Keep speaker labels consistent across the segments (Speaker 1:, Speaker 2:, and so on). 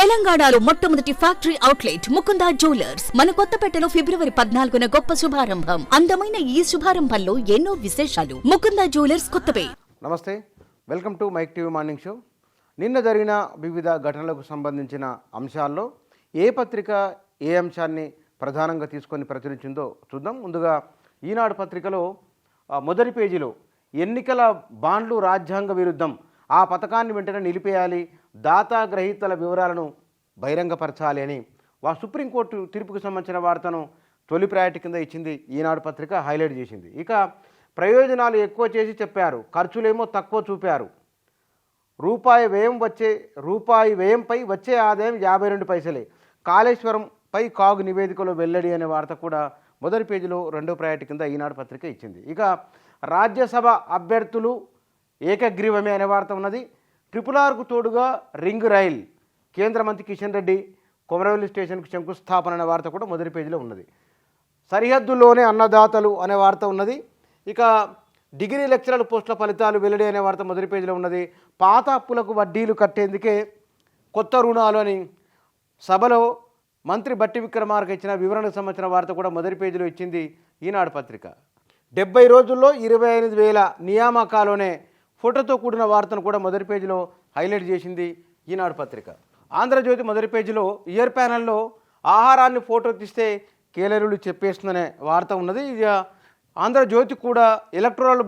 Speaker 1: తెలంగాణలో మొట్టమొదటి factory outlet Mukunda jewellers మన కొత్తపేటలో ఫిబ్రవరి 14న గొప్ప శుభారంభం. అందమైన ఈ శుభారంభంలో ఎన్నో విశేషాలు. ముకుందా జ్యువెలర్స్ కొత్తపేట.
Speaker 2: నమస్తే, welcome to Mic TV morning show. నిన్న జరిగిన వివిధ ఘటనలకు సంబంధించిన అంశాల్లో ఏ పత్రిక ఏ అంశాన్ని ప్రధానంగా తీసుకొని ప్రచురించిందో చూద్దాం. ముందుగా ఈనాడు పత్రికలో మొదటి పేజీలో ఎన్నికల బాండ్లు రాజ్యాంగ విరుద్ధం, ఆ పథకాన్ని వెంటనే నిలిపేయాలి, దాతా గ్రహీతల వివరాలను బహిరంగపరచాలి అని సుప్రీంకోర్టు తీర్పుకు సంబంధించిన వార్తను తొలి ప్రయారిటీ కింద ఇచ్చింది ఈనాడు పత్రిక, హైలైట్ చేసింది. ఇక ప్రయోజనాలు ఎక్కువ చేసి చెప్పారు, ఖర్చులేమో తక్కువ చూపారు. రూపాయి వ్యయంపై వచ్చే ఆదాయం 52 పైసలే. కాళేశ్వరంపై కాగు నివేదికలో వెల్లడి అనే వార్త కూడా మొదటి పేజీలో రెండో ప్రయారిటీ కింద ఈనాడు పత్రిక ఇచ్చింది. ఇక రాజ్యసభ అభ్యర్థులు ఏకగ్రీవమే అనే వార్త ఉన్నది. RRRకు తోడుగా రింగ్ రైల్, కేంద్ర మంత్రి కిషన్ రెడ్డి కొమరవెల్లి స్టేషన్కు శంకుస్థాపన అనే వార్త కూడా మొదటి పేజీలో ఉన్నది. సరిహద్దుల్లోనే అన్నదాతలు అనే వార్త ఉన్నది. ఇక డిగ్రీ లెక్చరర్ పోస్టుల ఫలితాలు వెల్లడి అనే వార్త మొదటి పేజీలో ఉన్నది. పాత అప్పులకు వడ్డీలు కట్టేందుకే కొత్త రుణాలు అని సభలో మంత్రి బట్టి విక్రమార్క ఇచ్చిన వివరణకు సంబంధించిన వార్త కూడా మొదటి పేజీలో ఇచ్చింది ఈనాడు పత్రిక. 70 రోజుల్లో 25,000 నియామకాలోనే ఫోటోతో కూడిన వార్తను కూడా మొదటి పేజీలో హైలైట్ చేసింది ఈనాడు పత్రిక. ఆంధ్రజ్యోతి మొదటి పేజీలో ఇయర్ ప్యానెల్లో ఆహారాన్ని ఫోటో తీస్తే కేలరీలు చెప్పేస్తుందనే వార్త ఉన్నది. ఇక ఆంధ్రజ్యోతి కూడా ఎలక్టోరల్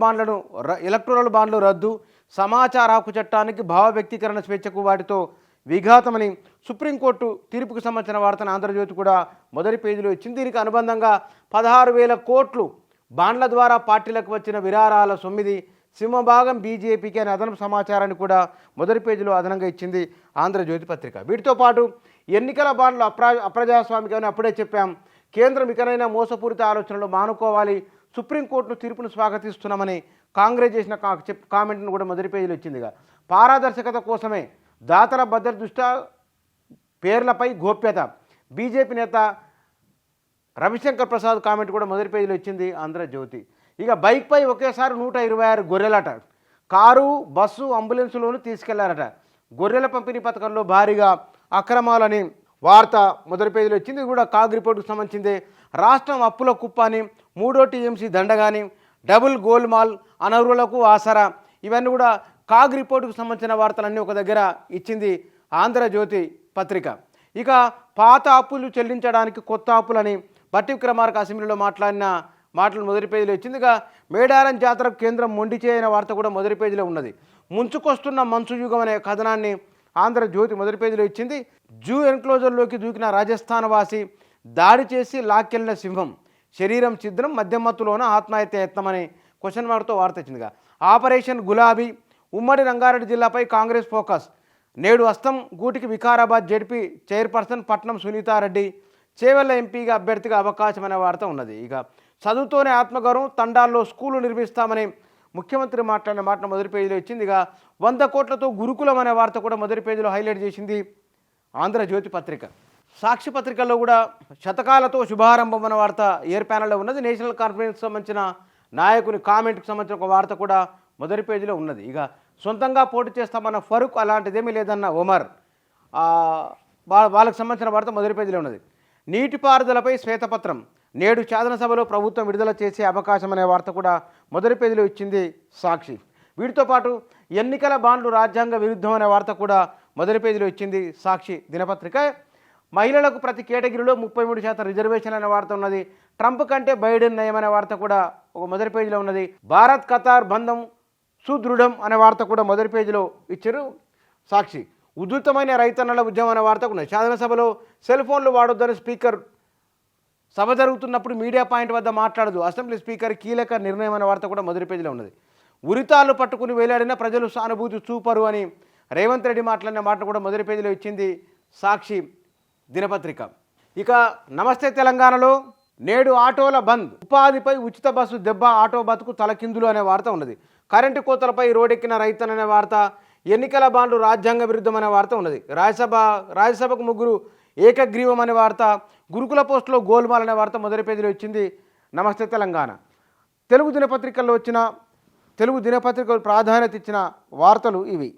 Speaker 2: బాండ్లు రద్దు, సమాచార హక్కు చట్టానికి భావ వ్యక్తీకరణ స్వేచ్ఛకు వాటితో విఘాతమని సుప్రీంకోర్టు తీర్పుకు సంబంధించిన వార్తను ఆంధ్రజ్యోతి కూడా మొదటి పేజీలో ఇచ్చింది. దీనికి అనుబంధంగా 16,000 కోట్లు బాండ్ల ద్వారా పార్టీలకు వచ్చిన విరాళాల 9 సింహభాగం బీజేపీకి అనే అదనపు సమాచారాన్ని కూడా మొదటి పేజీలో అదనంగా ఇచ్చింది ఆంధ్రజ్యోతి పత్రిక. వీటితో పాటు ఎన్నికల బాండ్లు అప్రజాస్వామికమని అప్పుడే చెప్పాం, కేంద్రం ఇకనైనా మోసపూరిత ఆలోచనలు మానుకోవాలి, సుప్రీంకోర్టును తీర్పును స్వాగతిస్తున్నామని కాంగ్రెస్ చేసిన కామెంట్ను కూడా మొదటి పేజీలో ఇచ్చిందిగా. పారదర్శకత కోసమే దాతల భద్రత దృష్ట్యా పేర్లపై గోప్యత, బీజేపీ నేత రవిశంకర్ ప్రసాద్ కామెంట్ కూడా మొదటి పేజీలో ఇచ్చింది ఆంధ్రజ్యోతి. ఇక బైక్పై ఒకేసారి 126 గొర్రెలట, కారు బస్సు అంబులెన్సులోనూ తీసుకెళ్లారట. గొర్రెల పంపిణీ పథకంలో భారీగా అక్రమాలని వార్త మొదటి పేజీలో ఇచ్చింది. ఇది కూడా కాగ్ రిపోర్టుకు సంబంధించింది. రాష్ట్రం అప్పుల కుప్ప అని, 3వ టీఎంసీ దండగాని, డబుల్ గోల్మాల్, అనర్హులకు ఆసరా, ఇవన్నీ కూడా కాగ్ రిపోర్టుకు సంబంధించిన వార్తలన్నీ ఒక దగ్గర ఇచ్చింది ఆంధ్రజ్యోతి పత్రిక. ఇక పాత అప్పులు చెల్లించడానికి కొత్త అప్పులని బట్టి విక్రమార్క అసెంబ్లీలో మాట్లాడిన మాటలు మొదటి పేజీలో ఇచ్చింది. ఇక మేడారం జాతరకు కేంద్రం మొండి చేయని వార్త కూడా మొదటి పేజీలో ఉన్నది. ముంచుకొస్తున్న మంచు యుగం అనే కథనాన్ని ఆంధ్రజ్యోతి మొదటి పేజీలో ఇచ్చింది. జూ ఎన్క్లోజర్లోకి దూకిన రాజస్థాన్ వాసి, దాడి చేసి లాక్కెళ్లిన సింహం, శరీరం ఛిద్రం, మధ్యమత్తులోన ఆత్మహత్య యత్నమని క్వశ్చన్ మార్క్తో వార్త ఇచ్చిందిగా. ఆపరేషన్ గులాబీ, ఉమ్మడి రంగారెడ్డి జిల్లాపై కాంగ్రెస్ ఫోకస్, నేడు అస్తం గూటికి వికారాబాద్ జడ్పీ చైర్పర్సన్ పట్నం సునీతారెడ్డి, చేవెళ్ల ఎంపీగా అభ్యర్థిగా అవకాశం అనే వార్త ఉన్నది. ఇక చదువుతోనే ఆత్మగౌరవం, తండాల్లో స్కూలు నిర్మిస్తామని ముఖ్యమంత్రి మాట్లాడిన మాటను మొదటి పేజీలో ఇచ్చింది. ఇక 100 కోట్లతో గురుకులం అనే వార్త కూడా మొదటి పేజీలో హైలైట్ చేసింది ఆంధ్రజ్యోతి పత్రిక. సాక్షి పత్రికల్లో కూడా శతకాలతో శుభారంభం అనే వార్త ఇయర్ ప్యానెల్లో ఉన్నది. నేషనల్ కాన్ఫరెన్స్ సంబంధించిన నాయకుని కామెంట్కి సంబంధించిన ఒక వార్త కూడా మొదటి పేజీలో ఉన్నది. ఇక సొంతంగా పోటీ చేస్తామన్న ఫరూక్, అలాంటిదేమీ లేదన్న ఒమర్, వాళ్ళకి సంబంధించిన వార్త మొదటి పేజీలో ఉన్నది. నీటిపారుదలపై శ్వేతపత్రం, నేడు శాసనసభలో ప్రభుత్వం విడుదల చేసే అవకాశం అనే వార్త కూడా మొదటి పేజీలో ఇచ్చింది సాక్షి. వీటితో పాటు ఎన్నికల బాండ్లు రాజ్యాంగ విరుద్ధం అనే వార్త కూడా మొదటి పేజీలో ఇచ్చింది సాక్షి దినపత్రిక. మహిళలకు ప్రతి కేటగిరీలో 33% రిజర్వేషన్ అనే వార్త ఉన్నది. ట్రంప్ కంటే బైడెన్ నయం అనే వార్త కూడా ఒక మొదటి పేజీలో ఉన్నది. భారత్ ఖతార్ బంధం సుదృఢం అనే వార్త కూడా మొదటి పేజీలో ఇచ్చారు సాక్షి. ఉధృతమైన రైతన్నల ఉద్యమం అనే వార్త ఉన్నది. శాసనసభలో సెల్ ఫోన్లు వాడొద్దని స్పీకర్, సభ జరుగుతున్నప్పుడు మీడియా పాయింట్ వద్ద మాట్లాడదు, అసెంబ్లీ స్పీకర్ కీలక నిర్ణయం అనే వార్త కూడా మొదటి పేజీలో ఉన్నది. ఉరితాళ్ళు పట్టుకుని వేలాడిన ప్రజలు సానుభూతి చూపరు అని రేవంత్ రెడ్డి మాట్లాడిన మాట కూడా మొదటి పేజీలో ఇచ్చింది సాక్షి దినపత్రిక. ఇక నమస్తే తెలంగాణలో నేడు ఆటోల బంద్, ఉపాధిపై ఉచిత బస్సు దెబ్బ, ఆటో బతుకు తలకిందులు అనే వార్త ఉన్నది. కరెంటు కోతలపై రోడ్డెక్కిన రైతన్ననే వార్త, ఎన్నికల బాండ్లు రాజ్యాంగ విరుద్ధం అనే వార్త ఉన్నది. రాజ్యసభకు 3 ఏకగ్రీవం అనే వార్త, గురుకుల పోస్టులో గోల్మాల్ అనే వార్త మొదటి పేజీలో ఇచ్చింది నమస్తే తెలంగాణ. తెలుగు దినపత్రికల్లో ప్రాధాన్యత ఇచ్చిన వార్తలు ఇవి.